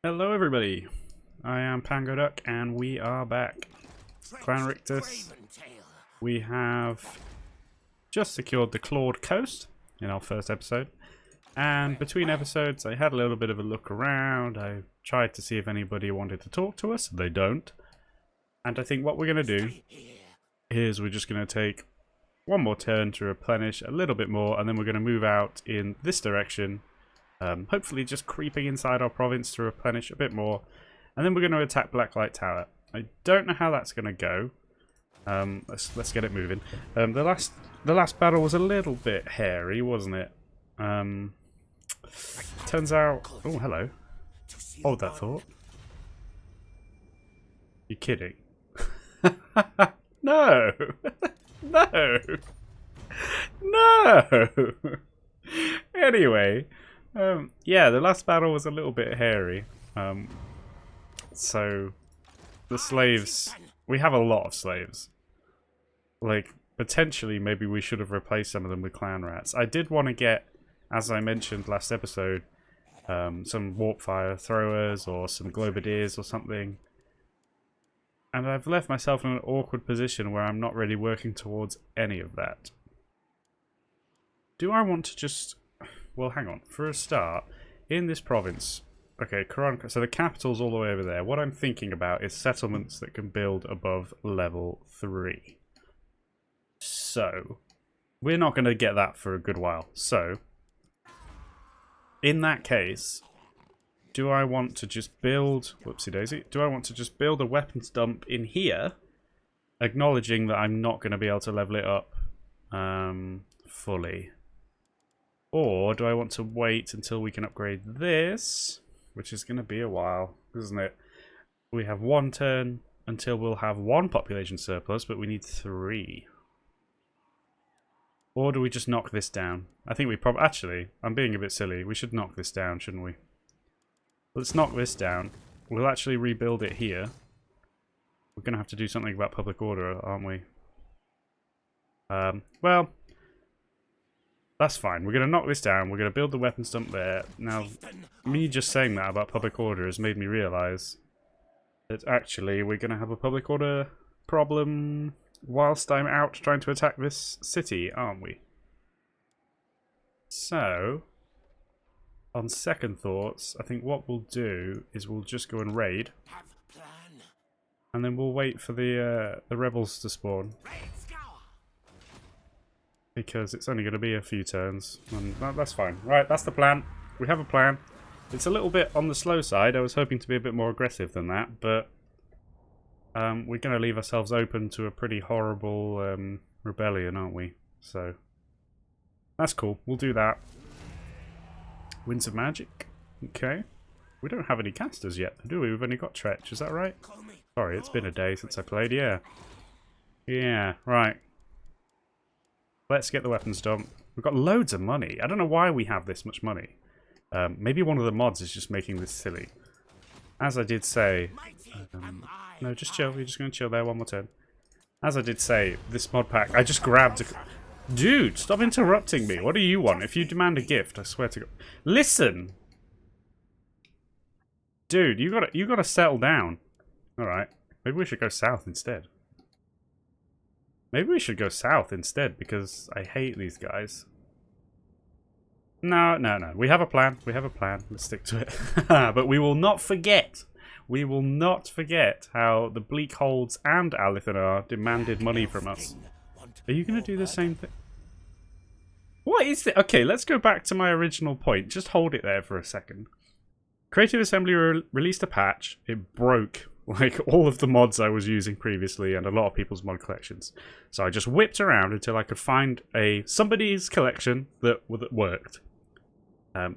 Hello everybody, I am Pangoduck and we are back. Clan Rictus. We have just secured the Clawed Coast in our first episode. And between episodes I had a little bit of a look around. I tried to see if anybody wanted to talk to us. They don't. And I think what we're going to do is we're just going to take one more turn to replenish a little bit more, and then we're going to move out in this direction. Hopefully just creeping inside our province to replenish a bit more, and then we're going to attack Blacklight Tower. I don't know how that's going to go. Let's get it moving. The last battle was a little bit hairy, wasn't it? Turns out. Oh, hello. Hold that thought. You're kidding? No, no, no. Anyway. Yeah, the last battle was a little bit hairy. So, the slaves... We have a lot of slaves. Like, potentially, maybe we should have replaced some of them with clan rats. I did want to get, as I mentioned last episode, some warp fire throwers or some globadiers or something. And I've left myself in an awkward position where I'm not really working towards any of that. Do I want to just... Well, hang on. For a start, in this province... Okay, so the capital's all the way over there. What I'm thinking about is settlements that can build above level 3. So, we're not going to get that for a good while. So, in that case, do I want to just build... Whoopsie daisy. Do I want to just build a weapons dump in here, acknowledging that I'm not going to be able to level it up fully? Or do I want to wait until we can upgrade this, which is going to be a while, isn't it? We have one turn until we'll have 1 population surplus, but we need 3. Or do we just knock this down? I think we probably... Actually, I'm being a bit silly. We should knock this down, shouldn't we? Let's knock this down. We'll actually rebuild it here. We're going to have to do something about public order, aren't we? Well... That's fine. We're going to knock this down. We're going to build the weapons dump there. Now, me just saying that about public order has made me realise that actually we're going to have a public order problem whilst I'm out trying to attack this city, aren't we? So, on second thoughts, I think what we'll do is we'll just go and raid. And then we'll wait for the rebels to spawn. Because it's only going to be a few turns, and that's fine. Right, that's the plan. We have a plan. It's a little bit on the slow side. I was hoping to be a bit more aggressive than that, but we're going to leave ourselves open to a pretty horrible rebellion, aren't we? So, that's cool. We'll do that. Winds of Magic. Okay. We don't have any casters yet, do we? We've only got Tretch, is that right? Sorry, it's been a day since I played, yeah. Yeah, right. Let's get the weapons dump. We've got loads of money. I don't know why we have this much money. Maybe one of the mods is just making this silly. As I did say... no, just chill. We're just going to chill there one more turn. As I did say, this mod pack... I just grabbed a... Dude, stop interrupting me. What do you want? If you demand a gift, I swear to God... Listen! Dude, you gotta settle down. Alright. Maybe we should go south instead. Maybe we should go south instead, because I hate these guys. No, no, no. We have a plan. We have a plan. Let's stick to it. But we will not forget. We will not forget how the Bleakholds and Alithanar demanded money from us. Are you going to do the same thing? What is it? Okay, let's go back to my original point. Just hold it there for a second. Creative Assembly released a patch. It broke like all of the mods I was using previously and a lot of people's mod collections. So I just whipped around until I could find somebody's collection that worked.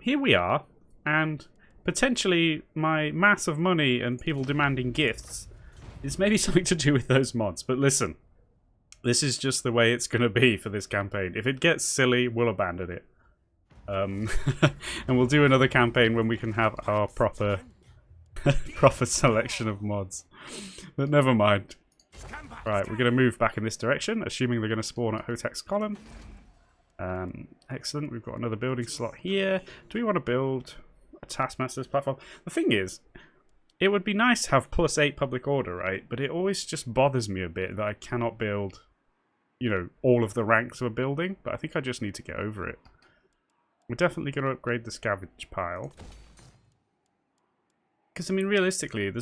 Here we are, and potentially my mass of money and people demanding gifts is maybe something to do with those mods. But listen, this is just the way it's going to be for this campaign. If it gets silly, we'll abandon it. And we'll do another campaign when we can have our proper selection of mods. But never mind. Right, we're going to move back in this direction, assuming they're going to spawn at Hotek's column. Excellent. We've got another building slot here. Do we want to build a Taskmaster's platform? The thing is, it would be nice to have +8 public order, right? But it always just bothers me a bit that I cannot build, you know, all of the ranks of a building. But I think I just need to get over it. We're definitely going to upgrade the scavenge pile. Because, I mean, realistically,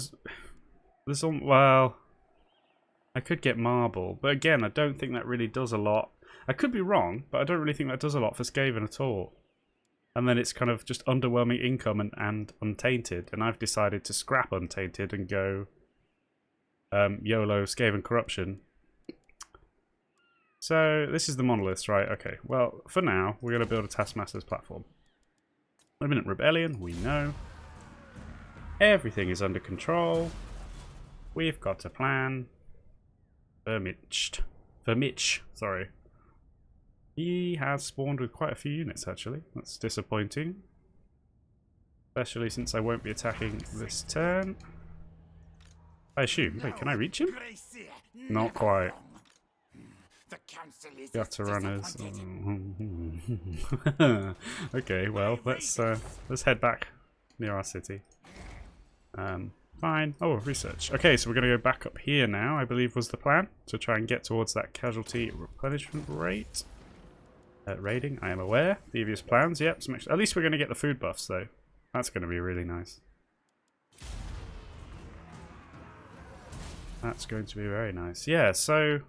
well, I could get marble. But again, I don't think that really does a lot. I could be wrong, but I don't really think that does a lot for Skaven at all. And then it's kind of just underwhelming income and Untainted. And I've decided to scrap Untainted and go YOLO Skaven Corruption. So this is the monoliths, right? Okay, well, for now, we're going to build a Taskmaster's platform. Imminent Rebellion, we know. Everything is under control. We've got a plan. Vermitch, sorry. He has spawned with quite a few units, actually. That's disappointing. Especially since I won't be attacking this turn. I assume. Wait, can I reach him? Not quite. Gutter runners. Okay, well, let's head back near our city. Fine. Oh, research. Okay, so we're going to go back up here now, I believe was the plan, to try and get towards that casualty replenishment rate. Raiding, I am aware. Previous plans, yep. At least we're going to get the food buffs, though. That's going to be really nice. That's going to be very nice. Yeah, so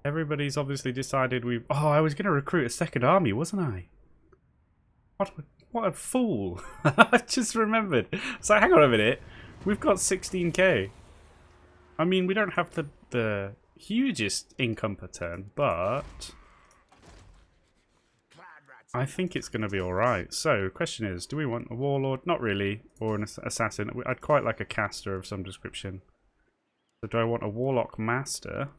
everybody's obviously decided we've... Oh, I was going to recruit a second army, wasn't I? What a fool. I just remembered. So hang on a minute. We've got 16k. I mean, we don't have the hugest income per turn, but I think it's going to be alright. So, the question is, do we want a warlord? Not really. Or an assassin. I'd quite like a caster of some description. So do I want a warlock master?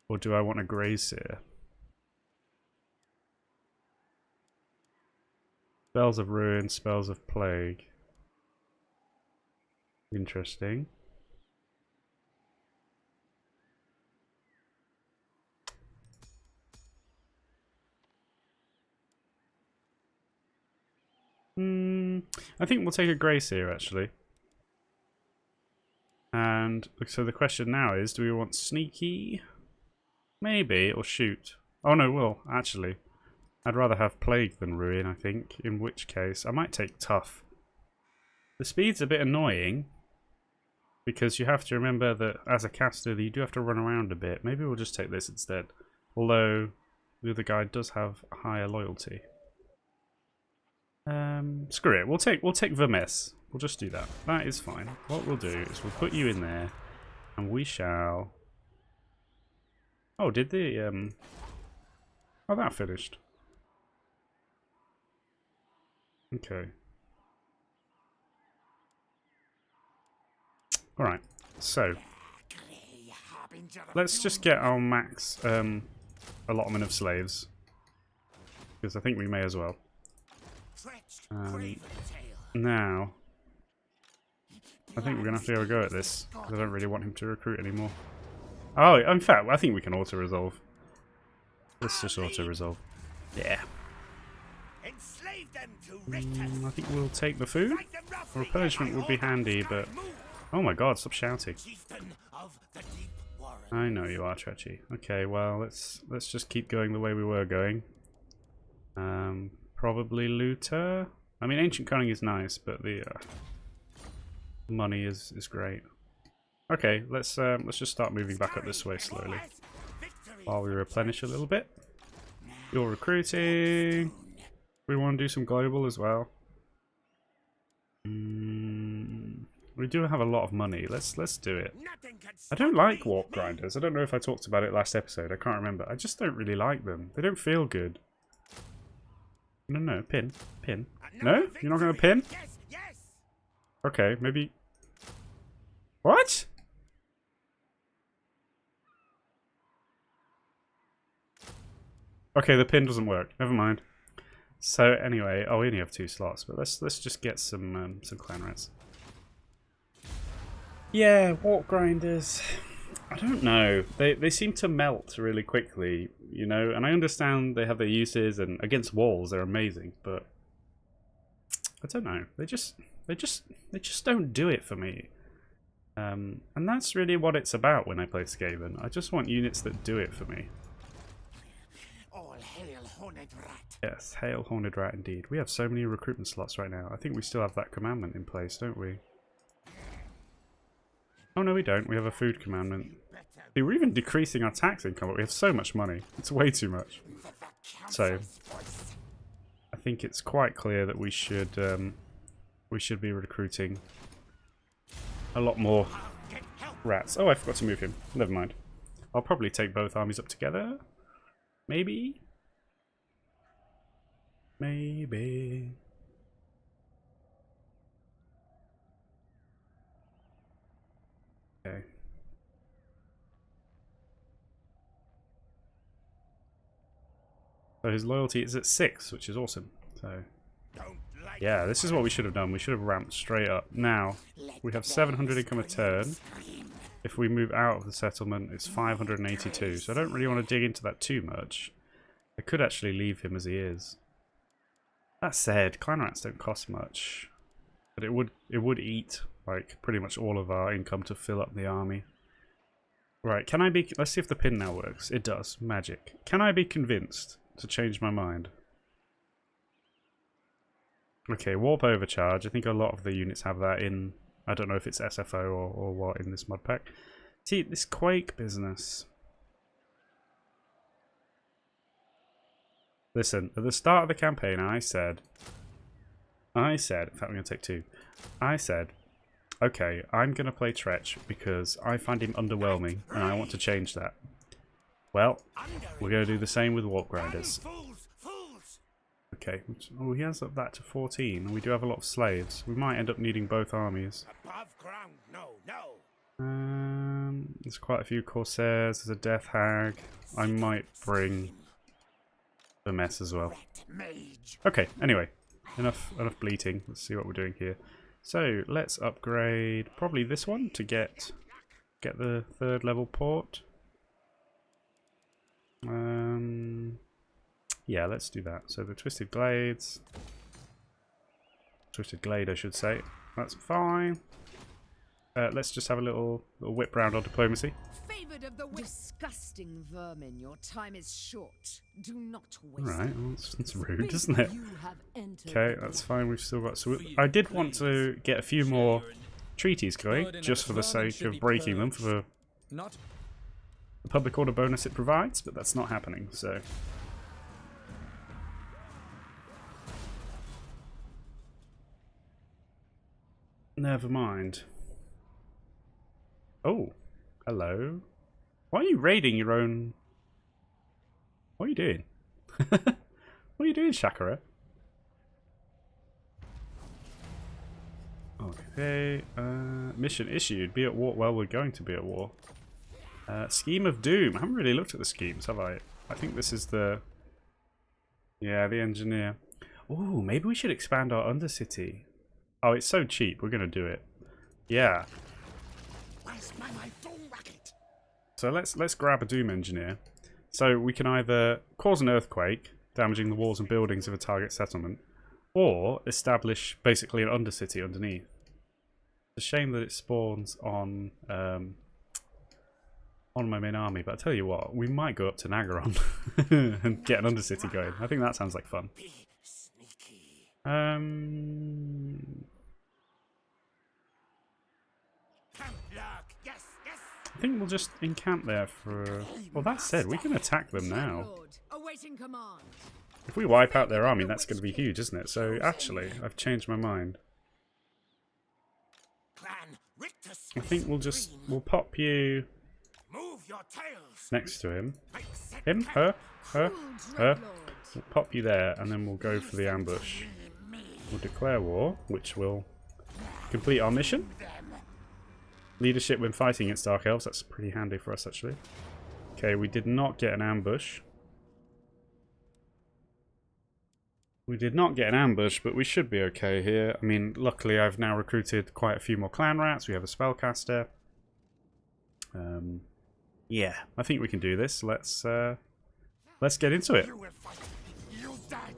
Or do I want a grazier? Spells of ruin, spells of plague. Interesting. I think we'll take a grazier actually. And so the question now is, do we want sneaky? Maybe, or shoot. Oh no, well, actually. I'd rather have plague than ruin, I think, in which case I might take tough. The speed's a bit annoying because you have to remember that as a caster you do have to run around a bit. Maybe we'll just take this instead. Although the other guy does have higher loyalty. Screw it. We'll take Vermes. We'll just do that. That is fine. What we'll do is we'll put you in there and we shall... Oh, did the Oh, that finished. Okay. Alright, so let's just get our max allotment of slaves. Because I think we may as well. Now, I think we're going to have to have a go at this. Because I don't really want him to recruit anymore. Oh, in fact, I think we can auto-resolve. Let's just auto-resolve. Yeah. I think we'll take the food. Replenishment would be handy, but... Oh my god, stop shouting. I know you are, Tretchy. Okay, well, let's just keep going the way we were going. Probably looter. I mean, Ancient Cunning is nice, but the money is great. Okay, let's just start moving back up this way slowly while we replenish a little bit. You're recruiting. We want to do some global as well. We do have a lot of money. Let's do it. I don't like warp grinders. I don't know if I talked about it last episode. I can't remember. I just don't really like them. They don't feel good. No, pin. No? You're not going to pin? Okay, maybe... What? Okay, the pin doesn't work. Never mind. So anyway, we only have 2 slots, but let's just get some clan rats. Yeah, warp grinders. I don't know. They seem to melt really quickly, you know, and I understand they have their uses, and against walls they're amazing, but I don't know. They just don't do it for me. And that's really what it's about when I play Skaven. I just want units that do it for me. All hail, Horned Rat. Yes, hail Horned Rat indeed. We have so many recruitment slots right now. I think we still have that commandment in place, don't we? Oh no, we don't. We have a food commandment. See, we're even decreasing our tax income, but we have so much money. It's way too much. So, I think it's quite clear that we should be recruiting a lot more rats. Oh, I forgot to move him. Never mind. I'll probably take both armies up together. Maybe. Maybe. Okay. So his loyalty is at 6, which is awesome. So, yeah, this is what we should have done. We should have ramped straight up. Now, we have 700 income a turn. If we move out of the settlement, it's 582. So I don't really want to dig into that too much. I could actually leave him as he is. That said, clan rats don't cost much, but it would eat like pretty much all of our income to fill up the army. Right, can I be? Let's see if the pin now works. It does. Magic. Can I be convinced to change my mind? Okay, warp overcharge. I think a lot of the units have that in. I don't know if it's SFO or what in this mod pack. See, this Quake business. Listen, at the start of the campaign, I said, in fact, I'm going to take 2. I said, okay, I'm going to play Tretch because I find him underwhelming and I want to change that. Well, we're going to do the same with Warp Grinders. Okay, oh, he has up that to 14, and we do have a lot of slaves. We might end up needing both armies. There's quite a few Corsairs, there's a Death Hag. I might bring the mess as well. Okay, anyway, enough bleating. Let's see what we're doing here. So let's upgrade probably this one to get the 3rd level port. Yeah, let's do that. So the Twisted Glade I should say. That's fine. Let's just have a little whip round on diplomacy. Of the disgusting vermin, your time is short. Do not waste. Alright, well, that's rude, isn't it? Okay, that's fine. We've still got. So I did want to get a few more treaties going, just for the sake of breaking them for the public order bonus it provides, but that's not happening. So. Never mind. Oh, hello. Why are you raiding your own... What are you doing? What are you doing, Shakara? Okay, mission issued. Be at war. Well, we're going to be at war. Scheme of Doom. I haven't really looked at the schemes, have I? I think this is the... Yeah, the engineer. Ooh, maybe we should expand our Undercity. Oh, it's so cheap. We're going to do it. Yeah. So let's grab a Doom Engineer. So we can either cause an earthquake, damaging the walls and buildings of a target settlement, or establish basically an Undercity underneath. It's a shame that it spawns on my main army, but I tell you what, we might go up to Nagaron and get an Undercity going. I think that sounds like fun. I think we'll just encamp there for... Well, that said, we can attack them now. If we wipe out their army, that's going to be huge, isn't it? So, actually, I've changed my mind. I think we'll pop you next to him. Him, her. We'll pop you there, and then we'll go for the ambush. We'll declare war, which will complete our mission. Leadership when fighting against Dark Elves, that's pretty handy for us actually. Okay, we did not get an ambush. We did not get an ambush, but we should be okay here. I mean, luckily I've now recruited quite a few more clan rats. We have a spellcaster. Yeah, I think we can do this. Let's get into it. You will fight. You died.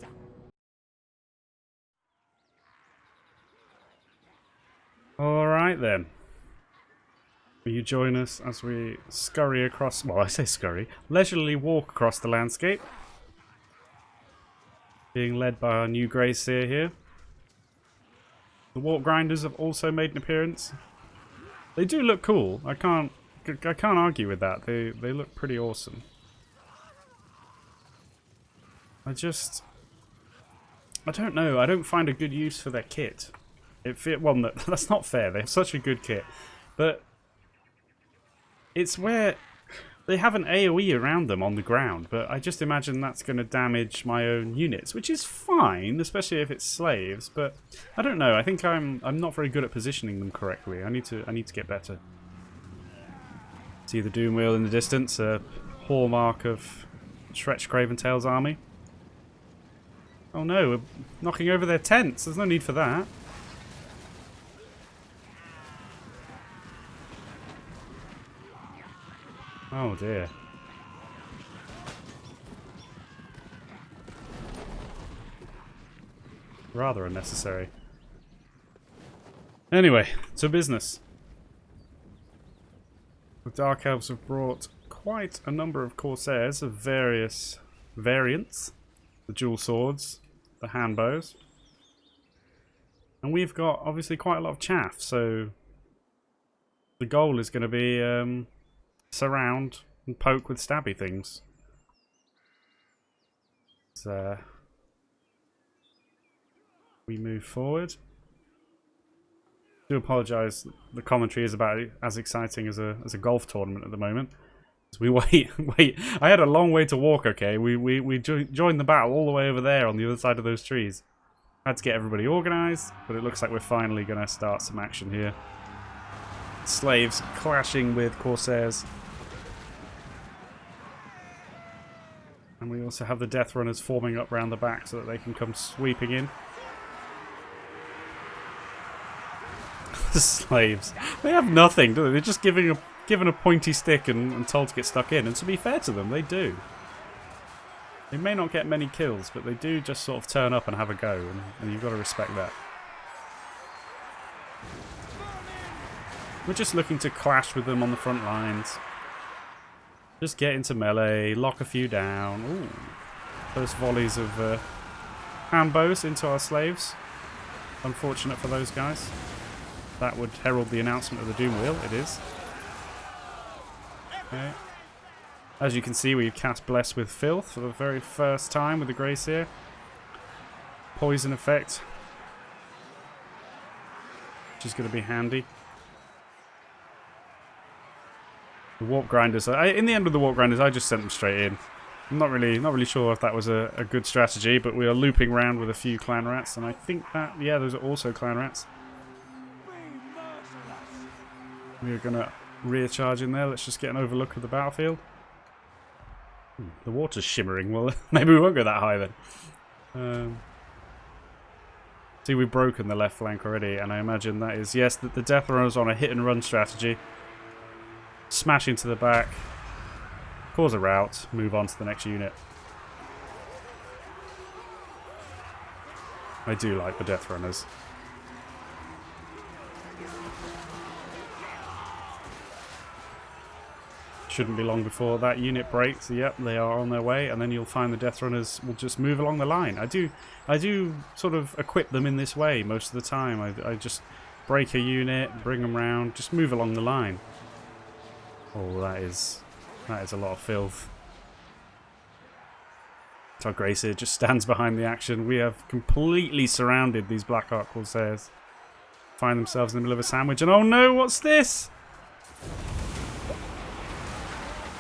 All right then. Will you join us as we scurry across? Well, I say scurry. Leisurely walk across the landscape. Being led by our new grey seer here. The warp grinders have also made an appearance. They do look cool. I can't argue with that. They look pretty awesome. I don't know. I don't find a good use for their kit. That's not fair. They have such a good kit, but it's where they have an AoE around them on the ground. But I just imagine that's going to damage my own units, which is fine, especially if it's slaves. But I don't know. I think I'm not very good at positioning them correctly. I need to get better. See the Doom Wheel in the distance, a hallmark of Tretch Craventail's army. Oh no, we're knocking over their tents. There's no need for that. Oh dear. Rather unnecessary. Anyway, to business. The Dark Elves have brought quite a number of Corsairs of various variants. The dual swords, the hand bows. And we've got obviously quite a lot of chaff, so the goal is going to be surround and poke with stabby things. So we move forward. I do apologise. The commentary is about as exciting as a golf tournament at the moment. So we wait. I had a long way to walk. Okay, we joined the battle all the way over there on the other side of those trees. Had to get everybody organised, but it looks like we're finally going to start some action here. Slaves clashing with Corsairs. And we also have the Death Runners forming up round the back so that they can come sweeping in. The slaves. They have nothing, do they? They're just given a pointy stick and told to get stuck in. And to be fair to them, they do. They may not get many kills, but they do just sort of turn up and have a go. And you've got to respect that. We're just looking to clash with them on the front lines. Just get into melee, lock a few down. Ooh. First volleys of hand bows into our slaves. Unfortunate for those guys. That would herald the announcement of the Doom Wheel. It is. Okay. As you can see, we've cast Bless with Filth for the very first time with the Grey Seer. Poison effect. Which is going to be handy. The Warp Grinders. In the end with the Warp Grinders, I just sent them straight in. I'm not really sure if that was a good strategy, but we are looping around with a few Clan Rats, and I think that, yeah, those are also Clan Rats. We're going to rear charge in there. Let's just get an overlook of the battlefield. The water's shimmering. Well, maybe we won't go that high then. See, we've broken the left flank already, and I imagine that is, yes, the Death Runner's on a hit and run strategy. Smash into the back, cause a rout, move on to the next unit. I do like the Death Runners. Shouldn't be long before that unit breaks. Yep, they are on their way, and then you'll find the Death Runners will just move along the line. I do sort of equip them in this way most of the time. I just break a unit, bring them round, just move along the line. Oh, that is a lot of filth. Our Grey Seer just stands behind the action. We have completely surrounded these Blackheart Corsairs. Find themselves in the middle of a sandwich, and oh no, what's this?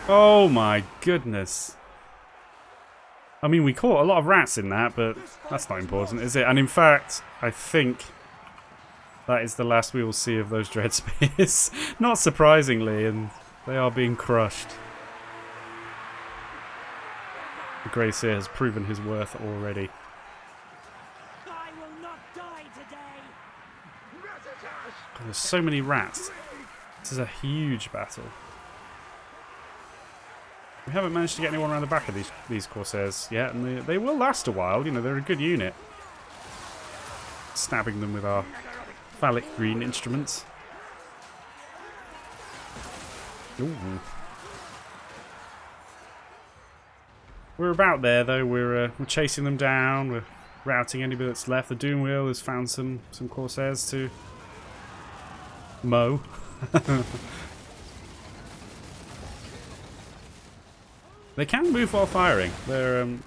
Oh my goodness. I mean, we caught a lot of rats in that, but that's not important, is it? And in fact, I think that is the last we will see of those Dread Spears. Not surprisingly, and they are being crushed. The Grey Seer has proven his worth already. I will not die today. There's so many rats. This is a huge battle. We haven't managed to get anyone around the back of these Corsairs yet, and they will last a while. You know, they're a good unit. Stabbing them with our phallic green instruments. Ooh. We're about there though. We're chasing them down. We're routing anybody that's left. The Doom Wheel has found some Corsairs to mow. They can move while firing. They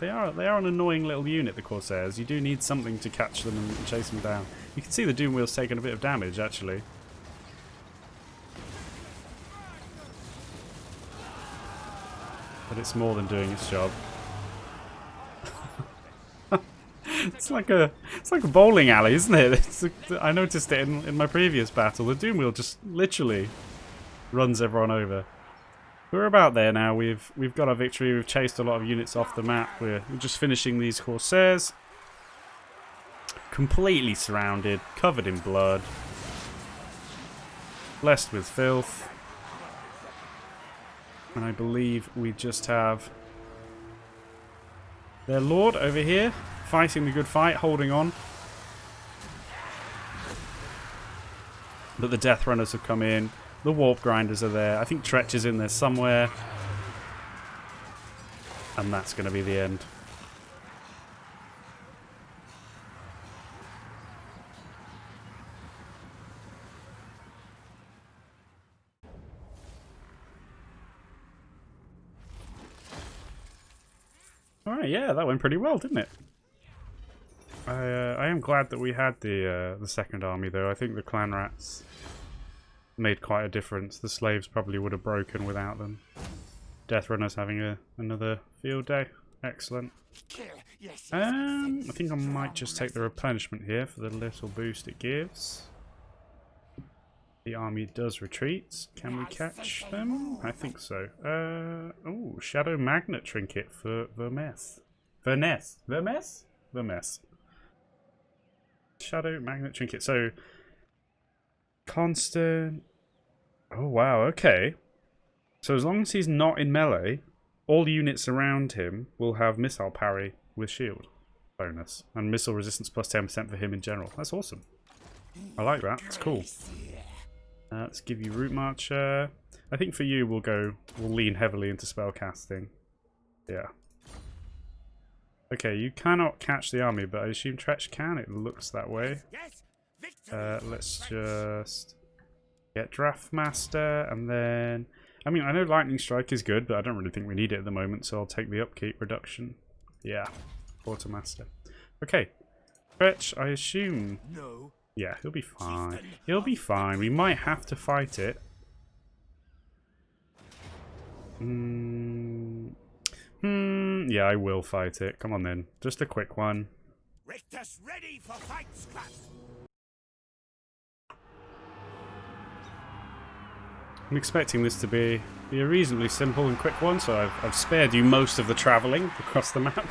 are an annoying little unit, the Corsairs. You do need something to catch them and chase them down. You can see the Doom Wheel's taken a bit of damage actually. But it's more than doing its job. It's like a bowling alley, isn't it? I noticed it in my previous battle. The Doom Wheel just literally runs everyone over. We're about there now. We've got our victory. We've chased a lot of units off the map. We're just finishing these Corsairs. Completely surrounded, covered in blood, blessed with filth. And I believe we just have their lord over here, fighting the good fight, holding on. But the Death Runners have come in. The Warp Grinders are there. I think Tretch is in there somewhere. And that's going to be the end. Alright, yeah, that went pretty well, didn't it? I am glad that we had the second army, though. I think the Clan Rats made quite a difference. The slaves probably would have broken without them. Death Runners having another field day. Excellent. I think I might just take the replenishment here for the little boost it gives. The army does retreat. Can we catch them? I think so. Oh, Shadow Magnet Trinket for Vermes. Vermes? Shadow Magnet Trinket. So, constant... Oh, wow, okay. So as long as he's not in melee, all units around him will have missile parry with shield bonus. And missile resistance plus 10% for him in general. That's awesome. I like that. It's cool. Let's give you Route Marcher. I think for you we'll lean heavily into spellcasting. Yeah. Okay, you cannot catch the army, but I assume Tretch can. It looks that way. Let's just get Draft Master, and then... I mean, I know Lightning Strike is good, but I don't really think we need it at the moment, so I'll take the upkeep reduction. Yeah, Quartermaster. Okay, Tretch, I assume... No. Yeah, he'll be fine. He'll be fine. We might have to fight it. Yeah, I will fight it. Come on then. Just a quick one. Rictus ready for fight, Scrat. I'm expecting this to be a reasonably simple and quick one, so I've spared you most of the travelling across the map.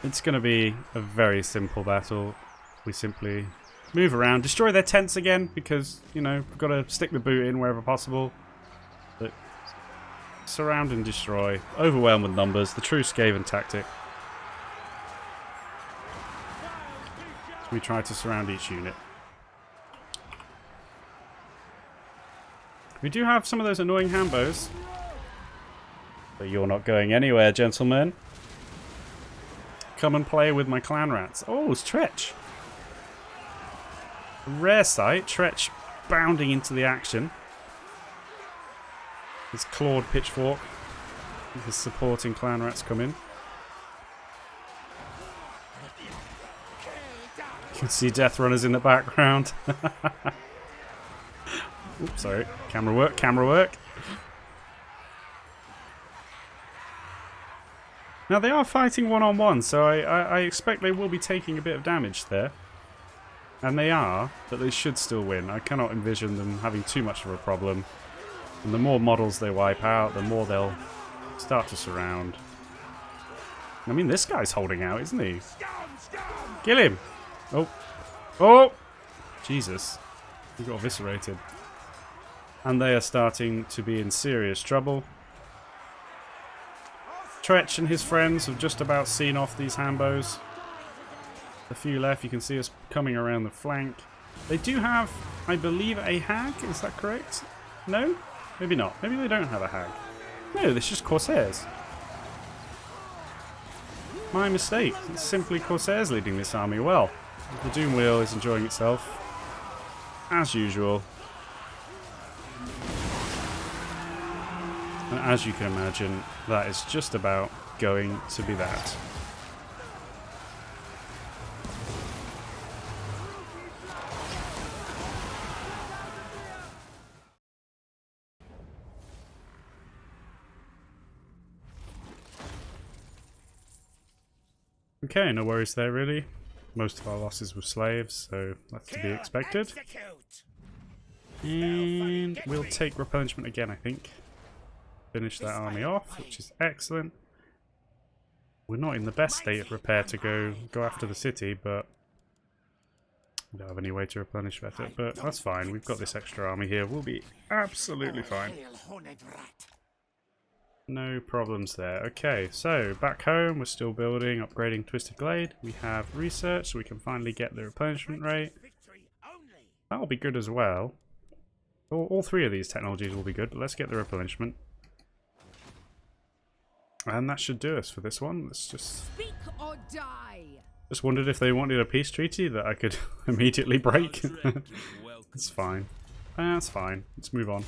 It's going to be a very simple battle. We simply move around, destroy their tents again, because, you know, we've got to stick the boot in wherever possible. But surround and destroy. Overwhelm with numbers, the true Skaven tactic. So we try to surround each unit. We do have some of those annoying hambos. But you're not going anywhere, gentlemen. Come and play with my Clan Rats. Oh, it's Tretch. A rare sight. Tretch bounding into the action. His clawed pitchfork. His supporting Clan Rats come in. You can see Death Runners in the background. Oops, sorry. Camera work, camera work. Now they are fighting one-on-one, so I expect they will be taking a bit of damage there. And they are, but they should still win. I cannot envision them having too much of a problem. And the more models they wipe out, the more they'll start to surround. I mean, this guy's holding out, isn't he? Kill him! Oh. Oh! Jesus. He got eviscerated. And they are starting to be in serious trouble. Tretch and his friends have just about seen off these Hambos. A few left. You can see us coming around the flank. They do have, I believe, a hag. Is that correct? No? Maybe not. Maybe they don't have a hag. No, it's just Corsairs. My mistake. It's simply Corsairs leading this army. Well, the Doom Wheel is enjoying itself, as usual. And as you can imagine, that is just about going to be that. Okay, no worries there really. Most of our losses were slaves, so that's to be expected. And we'll take replenishment again, I think. Finish that army off, which is excellent. We're not in the best state of repair to go after the city, but we don't have any way to replenish better. But that's fine. We've got this extra army here. We'll be absolutely fine. No problems there. Okay, so back home, we're still building, upgrading Twisted Glade. We have research, so we can finally get the replenishment rate. That'll be good as well. All three of these technologies will be good, but let's get the replenishment. And that should do us for this one. Let's just... Speak or die. Just wondered if they wanted a peace treaty that I could immediately break. It's fine. That's fine. Let's move on.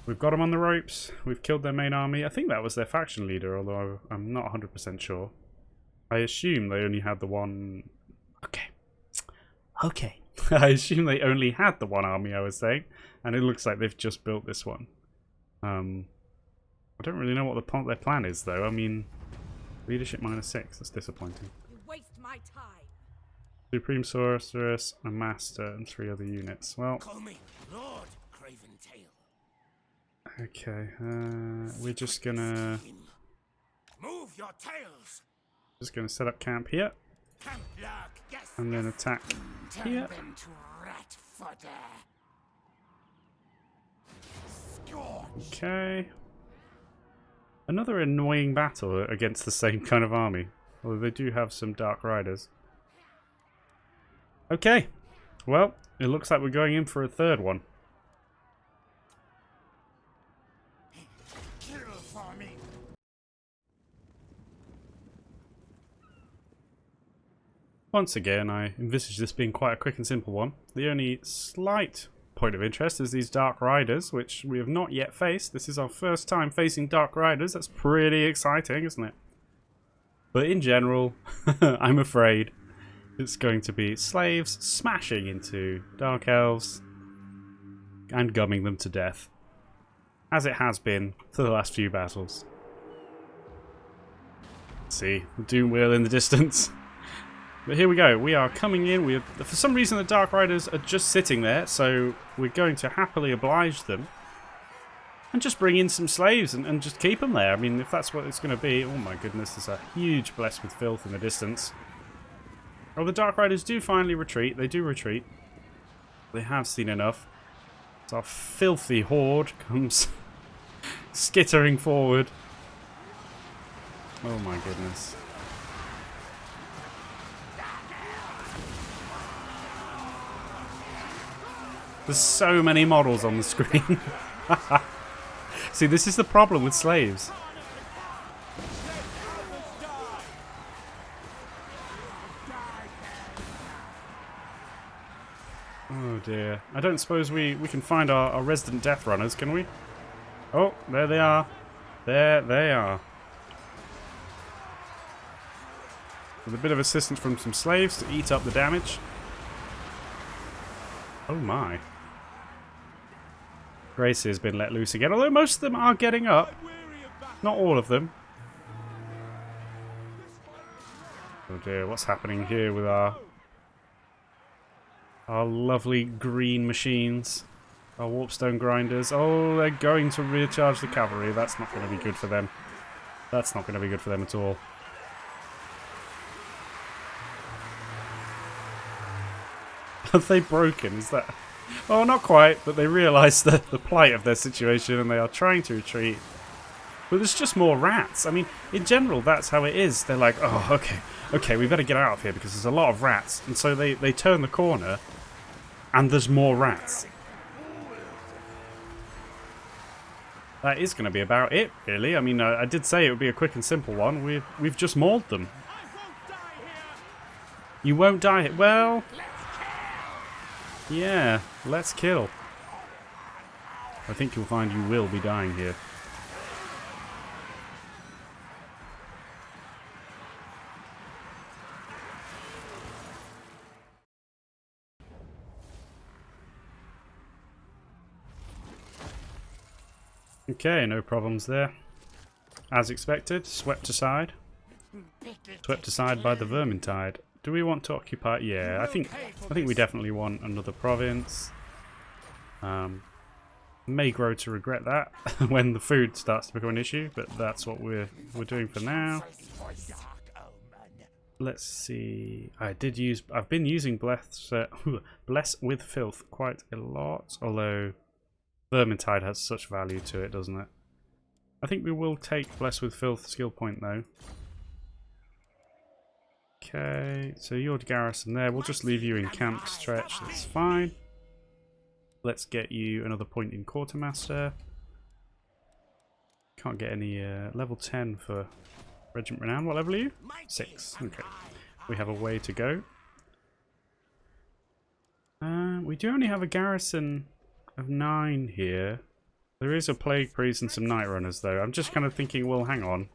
We've got them on the ropes. We've killed their main army. I think that was their faction leader, although I'm not 100% sure. I assume they only had the one... Okay. I assume they only had the one army, I was saying. And it looks like they've just built this one. I don't really know what their plan is, though. I mean, leadership -6. That's disappointing. You waste my time. Supreme Sorceress, a Master, and 3 other units. Well... Call me Lord Craventail. Okay, we're just gonna... Move your tails. Just gonna set up camp here. And then attack here. Turn them to rat fodder. Okay. Another annoying battle against the same kind of army. Although they do have some Dark Riders. Okay. Well, it looks like we're going in for a third one. Kill for me. Once again, I envisage this being quite a quick and simple one. The only slight point of interest is these Dark Riders, which we have not yet faced. This is our first time facing Dark Riders. That's pretty exciting, isn't it? But in general, I'm afraid it's going to be slaves smashing into Dark Elves and gumming them to death, as it has been for the last few battles. Let's see, the Doom Wheel in the distance. But here we go, we are coming in. For some reason the Dark Riders are just sitting there, so we're going to happily oblige them. And just bring in some slaves and just keep them there. I mean, if that's what it's going to be. Oh my goodness, there's a huge Blessed with Filth in the distance. Oh, the Dark Riders do finally retreat. They do retreat. They have seen enough. So our filthy horde comes skittering forward. Oh my goodness. There's so many models on the screen. See, this is the problem with slaves. Oh dear. I don't suppose we can find our resident death runners, can we? Oh, there they are. There they are. With a bit of assistance from some slaves to eat up the damage. Oh my. Gracie has been let loose again, although most of them are getting up. Not all of them. Oh dear, what's happening here with our lovely green machines? Our warpstone grinders. Oh, they're going to recharge the cavalry. That's not going to be good for them. That's not going to be good for them at all. Have they broken? Is that... Oh, not quite, but they realise the plight of their situation and they are trying to retreat. But there's just more rats. I mean, in general, that's how it is. They're like, oh, okay, we better get out of here because there's a lot of rats. And so they turn the corner, and there's more rats. That is going to be about it, really. I mean, I did say it would be a quick and simple one. We've just mauled them. You won't die here. Well, yeah, let's kill. I think you'll find you will be dying here. Okay, no problems there. As expected, swept aside. Swept aside by the Vermintide. Do we want to occupy? Yeah, I think we definitely want another province. May grow to regret that when the food starts to become an issue, but that's what we're doing for now. Let's see. I've been using Bless with Filth quite a lot, although Vermintide has such value to it, doesn't it? I think we will take Bless with Filth skill point though. Okay, so your garrison there. We'll just leave you encamped, Tretch. That's fine. Let's get you another point in Quartermaster. Can't get any level 10 for Regiment Renown. What level are you? 6. Okay. We have a way to go. We do only have a garrison of 9 here. There is a Plague Priest and some Night Runners though. I'm just kind of thinking, well, hang on.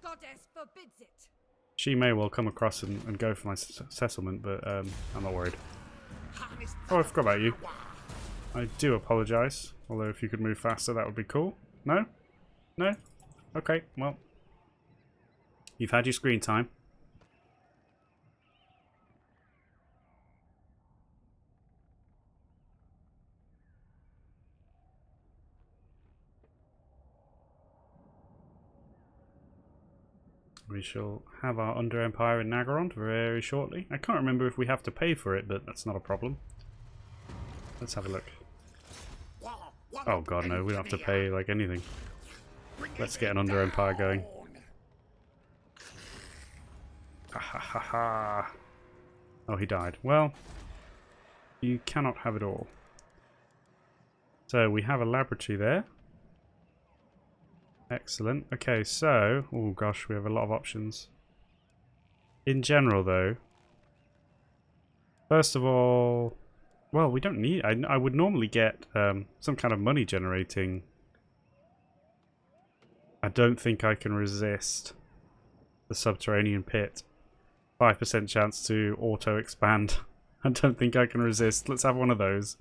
She may well come across and go for my settlement, but I'm not worried. Oh, I forgot about you. I do apologise. Although if you could move faster, that would be cool. No? No? Okay, well. You've had your screen time. We shall have our Under Empire in Nagorond very shortly. I can't remember if we have to pay for it, but that's not a problem. Let's have a look. Oh god, no, we don't have to pay like anything. Let's get an Under Empire going. Ha ha ha ha. Oh, he died. Well, you cannot have it all. So we have a laboratory there. Excellent. Okay, so... oh gosh, we have a lot of options. In general, though... first of all... well, we don't need... I would normally get some kind of money generating. I don't think I can resist the subterranean pit. 5% chance to auto-expand. I don't think I can resist. Let's have one of those.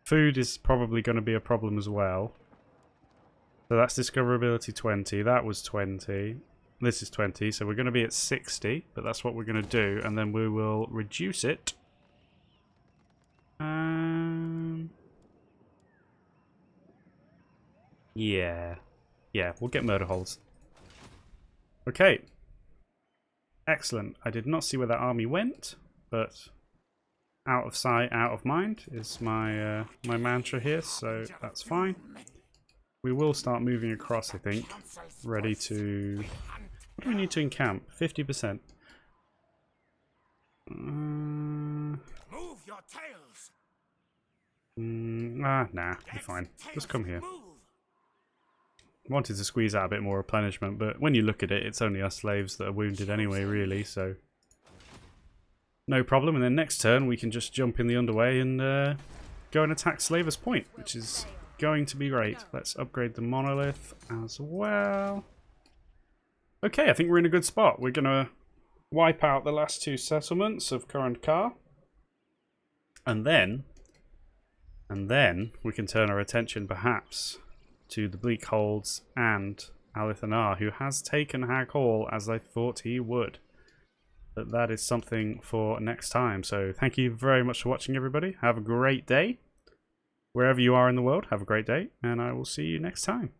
Food is probably going to be a problem as well. So that's discoverability 20. That was 20. This is 20. So we're going to be at 60. But that's what we're going to do. And then we will reduce it. Yeah. Yeah, we'll get murder holes. Okay. Excellent. I did not see where that army went. But out of sight, out of mind is my my mantra here. So that's fine. We will start moving across, I think. Ready to... what do we need to encamp? 50%. Move your tails. Nah, you're fine. Just come here. Wanted to squeeze out a bit more replenishment, but when you look at it, it's only our slaves that are wounded anyway, really, so... no problem, and then next turn we can just jump in the underway and go and attack Slaver's Point, which is... going to be great. Let's upgrade the monolith as well. Okay, I think we're in a good spot. We're going to wipe out the last 2 settlements of Current Car. And then we can turn our attention perhaps to the Bleak Holds and Alithanar, who has taken Hag Hall as I thought he would. But that is something for next time. So thank you very much for watching, everybody. Have a great day. Wherever you are in the world, have a great day, and I will see you next time.